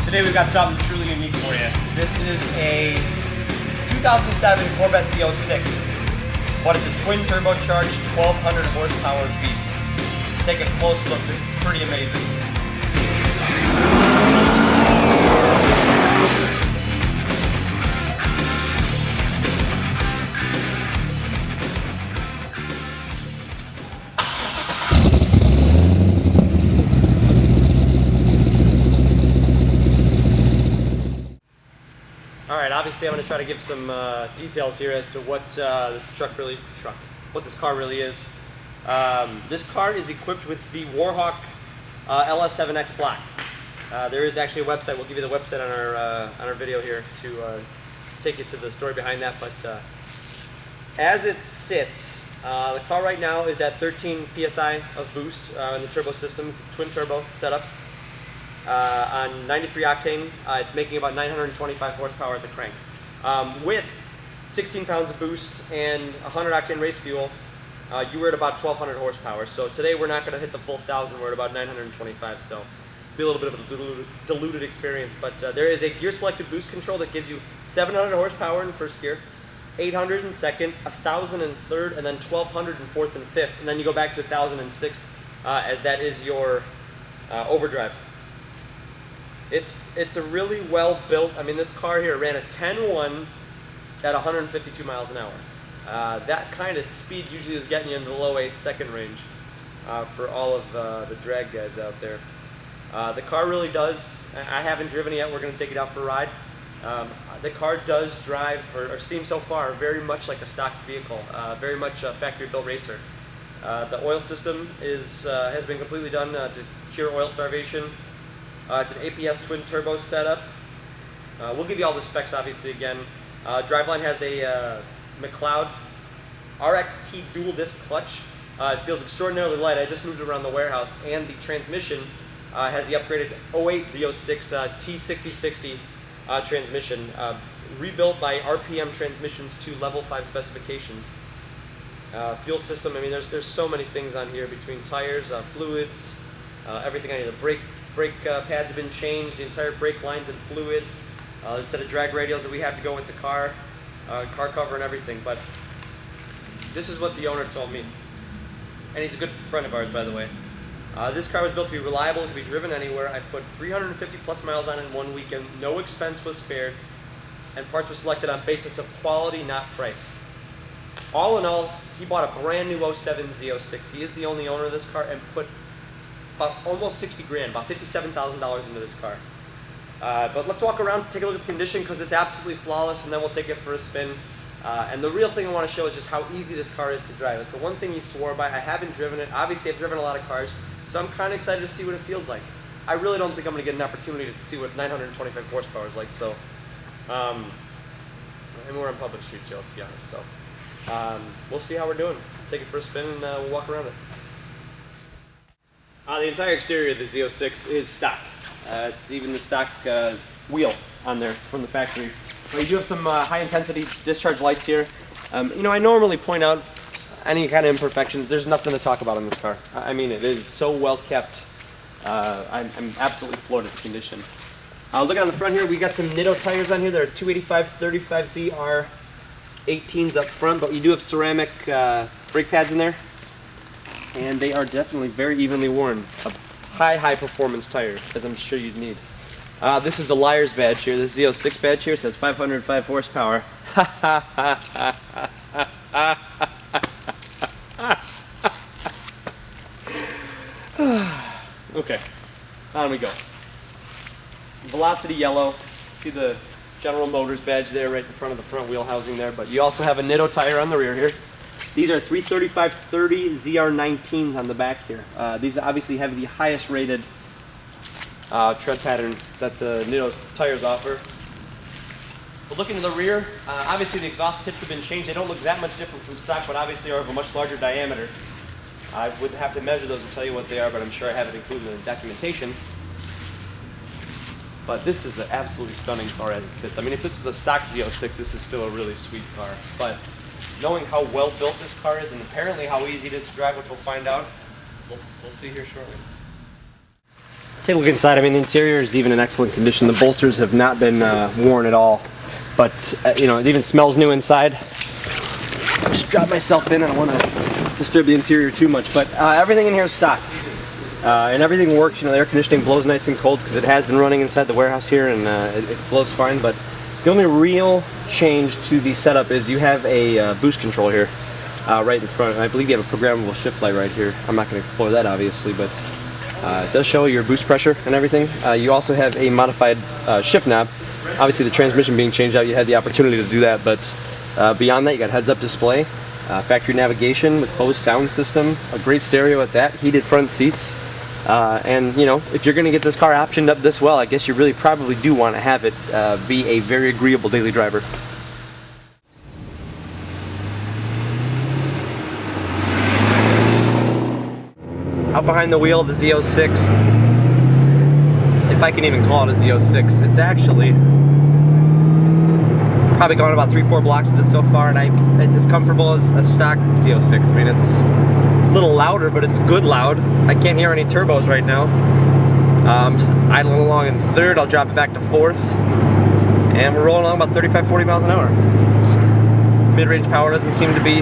Today we've got something truly unique for you. This is a 2007 Corvette Z06, but it's a twin turbocharged 1200 horsepower beast. Take a close look, this is pretty amazing. Alright, obviously I'm going to try to give some details here as to what what this car really is. This car is equipped with the Warhawk LS7X Black. There is actually a website. We'll give you the website on our video here to take you to the story behind that. But as it sits, the car right now is at 13 psi of boost in the turbo system. It's a twin turbo setup. On 93 octane, it's making about 925 horsepower at the crank. With 16 pounds of boost and 100 octane race fuel, you were at about 1200 horsepower. So today we're not going to hit the full 1000, we're at about 925, so it'll be a little bit of a diluted experience. But there is a gear selected boost control that gives you 700 horsepower in first gear, 800 in second, 1000 in third, and then 1200 in fourth and fifth. And then you go back to 1000 in sixth, as that is your overdrive. It's a really well built. I mean, this car here ran a 10.1 at 152 miles an hour. That kind of speed usually is getting you into the low 8-second range for all of the drag guys out there. The car really does. I haven't driven it yet. We're going to take it out for a ride. The car does drive, or seems so far, very much like a stock vehicle. Very much a factory built racer. The oil system has been completely done to cure oil starvation. It's an APS twin turbo setup. We'll give you all the specs obviously again. Driveline has a McLeod RXT dual disc clutch. It feels extraordinarily light. I just moved it around the warehouse, and the transmission has the upgraded 08 Z06 T6060 transmission, rebuilt by RPM Transmissions to level 5 specifications. Fuel system, I mean there's so many things on here between tires, fluids, everything I need. The brake pads have been changed, the entire brake line's in fluid, the set of drag radials that we have to go with the car, car cover and everything. But this is what the owner told me, and he's a good friend of ours, by the way. This car was built to be reliable, to be driven anywhere. I put 350 plus miles on it in 1 weekend, no expense was spared, and parts were selected on basis of quality, not price. All in all, he bought a brand new 07 Z06. He is the only owner of this car, and put about almost 60 grand, about $57,000 into this car. But let's walk around, take a look at the condition, because it's absolutely flawless, and then we'll take it for a spin. And the real thing I want to show is just how easy this car is to drive. It's the one thing he swore by. I haven't driven it. Obviously, I've driven a lot of cars, so I'm kind of excited to see what it feels like. I really don't think I'm going to get an opportunity to see what 925 horsepower is like, so, and we're on public streets here, let's be honest. So, we'll see how we're doing. Take it for a spin, and we'll walk around it. The entire exterior of the Z06 is stock. It's even the stock wheel on there from the factory. But you do have some high intensity discharge lights here. You know, I normally point out any kind of imperfections. There's nothing to talk about on this car. I mean, it is so well kept. I'm absolutely floored at the condition. Look on the front here, we got some Nitto tires on here. There are 285/35Z R18s up front, but you do have ceramic brake pads in there. And they are definitely very evenly worn. A high performance tire, as I'm sure you'd need. This is the Liar's badge here. This Z06 badge here says 505 horsepower. Okay, on we go. Velocity yellow. See the General Motors badge there right in front of the front wheel housing there. But you also have a Nitto tire on the rear here. These are 335/30 ZR19s on the back here. These obviously have the highest rated tread pattern that the Nitto tires offer. But looking to the rear, obviously the exhaust tips have been changed. They don't look that much different from stock, but obviously are of a much larger diameter. I would have to measure those and tell you what they are, but I'm sure I have it included in the documentation. But this is an absolutely stunning car as it sits. I mean, if this was a stock Z06, this is still a really sweet car. But knowing how well built this car is, and apparently how easy it is to drive, which we'll find out, we'll see here shortly. Take a look inside. I mean, the interior is even in excellent condition. The bolsters have not been worn at all, but you know, it even smells new inside. Just drop myself in. I don't want to disturb the interior too much, but everything in here is stock, and everything works. You know, the air conditioning blows nice and cold because it has been running inside the warehouse here, and it blows fine. But the only real change to the setup is you have a boost control here right in front. I believe you have a programmable shift light right here. I'm not going to explore that obviously, but it does show your boost pressure and everything. You also have a modified shift knob. Obviously the transmission being changed out, you had the opportunity to do that, but beyond that you got heads-up display, factory navigation with Bose sound system, a great stereo at that, heated front seats, and you know, if you're going to get this car optioned up this well, I guess you really probably do want to have it be a very agreeable daily driver. Out behind the wheel, the Z06, if I can even call it a Z06, it's actually probably gone about 3-4 blocks with this so far, and it's as comfortable as a stock Z06. I mean, it's a little louder, but it's good loud. I can't hear any turbos right now. I'm just idling along in third. I'll drop it back to fourth, and we're rolling along about 35-40 miles an hour. So, mid-range power doesn't seem to be,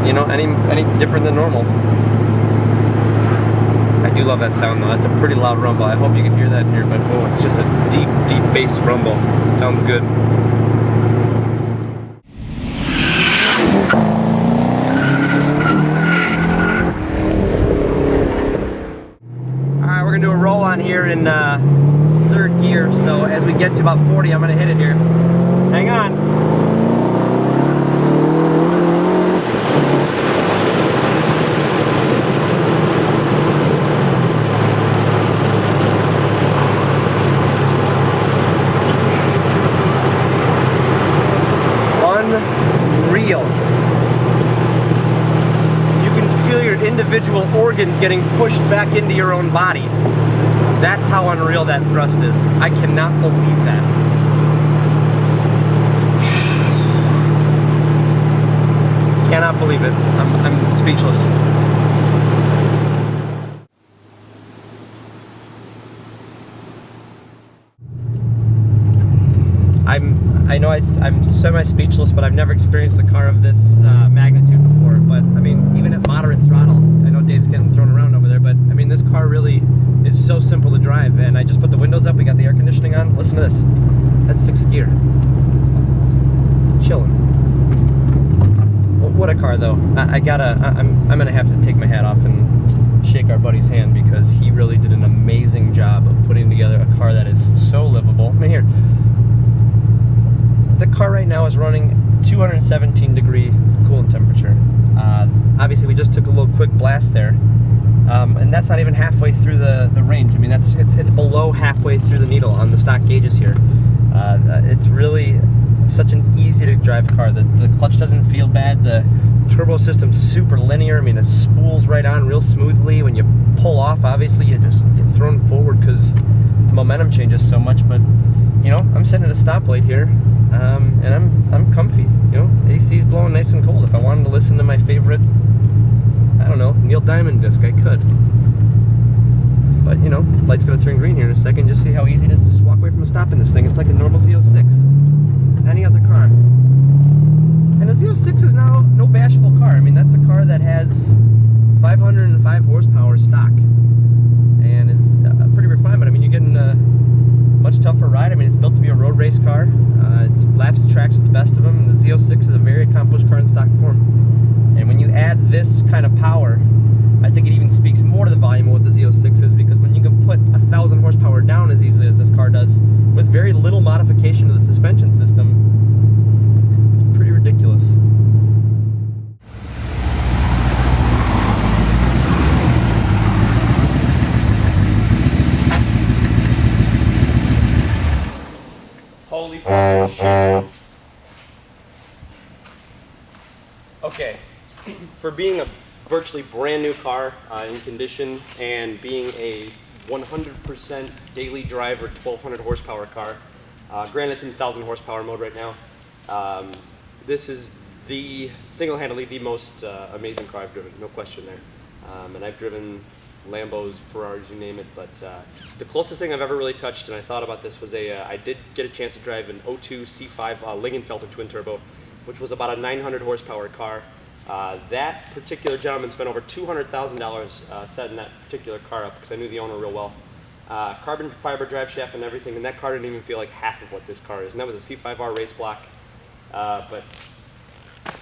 you know, any different than normal. I do love that sound though. That's a pretty loud rumble. I hope you can hear that here, but oh, it's just a deep, deep bass rumble. Sounds good. Alright, we're gonna do a roll on here in third gear, so as we get to about 40, I'm gonna hit it here. Hang on. Unreal. You can feel your individual organs getting pushed back into your own body. That's how unreal that thrust is. I cannot believe that. Cannot believe it. I'm speechless. I know I'm semi-speechless, but I've never experienced a car of this magnitude before. But I mean, even at moderate throttle, I know Dave's getting thrown around over there, but I mean, this car really is so simple to drive. And I just put the windows up, we got the air conditioning on. Listen to this. That's 6th gear. Chilling. Well, what a car, though. I'm gonna have to take my hat off and shake our buddy's hand, because he really did an amazing job of putting together a car that is so livable. I mean, here. The car right now is running 217 degree coolant temperature. Obviously we just took a little quick blast there, and that's not even halfway through the range. I mean, it's below halfway through the needle on the stock gauges here. It's really such an easy to drive car. The clutch doesn't feel bad. The turbo system's super linear. I mean, it spools right on real smoothly. When you pull off, obviously you just get thrown forward because the momentum changes so much. But you know, I'm sitting at a stoplight here, and I'm comfy. You know, AC's blowing nice and cold. If I wanted to listen to my favorite, I don't know, Neil Diamond disc, I could. But you know, light's gonna turn green here in a second. Just see how easy it is to just walk away from a stop in this thing. It's like a normal Z06, any other car. And the Z06 is now no bashful car. I mean, that's a car that has 505 horsepower stock, and is pretty refined. But I mean, you're getting a much tougher ride. I mean, it's built to be a road race car. It's laps the tracks with the best of them, and the Z06 is a very accomplished car in stock form. And when you add this kind of power, I think it even speaks more to the volume of what the Z06 is, because when you can put 1,000 horsepower down as easily as this car does, with very little modification to the suspension system, it's pretty ridiculous. Holy fucking shit. Okay, for being a virtually brand new car in condition, and being a 100% daily driver 1200 horsepower car, granted it's in 1000 horsepower mode right now, this is single-handedly the most amazing car I've driven, no question there. And I've driven Lambos, Ferraris, you name it. But the closest thing I've ever really touched, and I thought about this, was I did get a chance to drive an 02 C5 Lingenfelter twin turbo, which was about a 900 horsepower car. That particular gentleman spent over $200,000 setting that particular car up, because I knew the owner real well. Carbon fiber drive shaft and everything, and that car didn't even feel like half of what this car is. And that was a C5R race block. But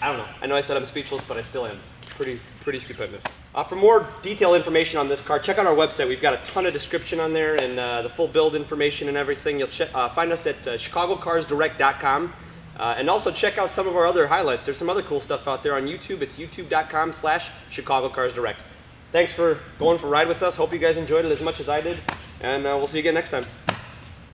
I don't know. I know I said I'm speechless, but I still am. Pretty stupendous. For more detailed information on this car, check out our website. We've got a ton of description on there and the full build information and everything. You'll find us at chicagocarsdirect.com. And also check out some of our other highlights. There's some other cool stuff out there on YouTube. It's youtube.com/chicagocarsdirect. Thanks for going for a ride with us. Hope you guys enjoyed it as much as I did. And we'll see you again next time.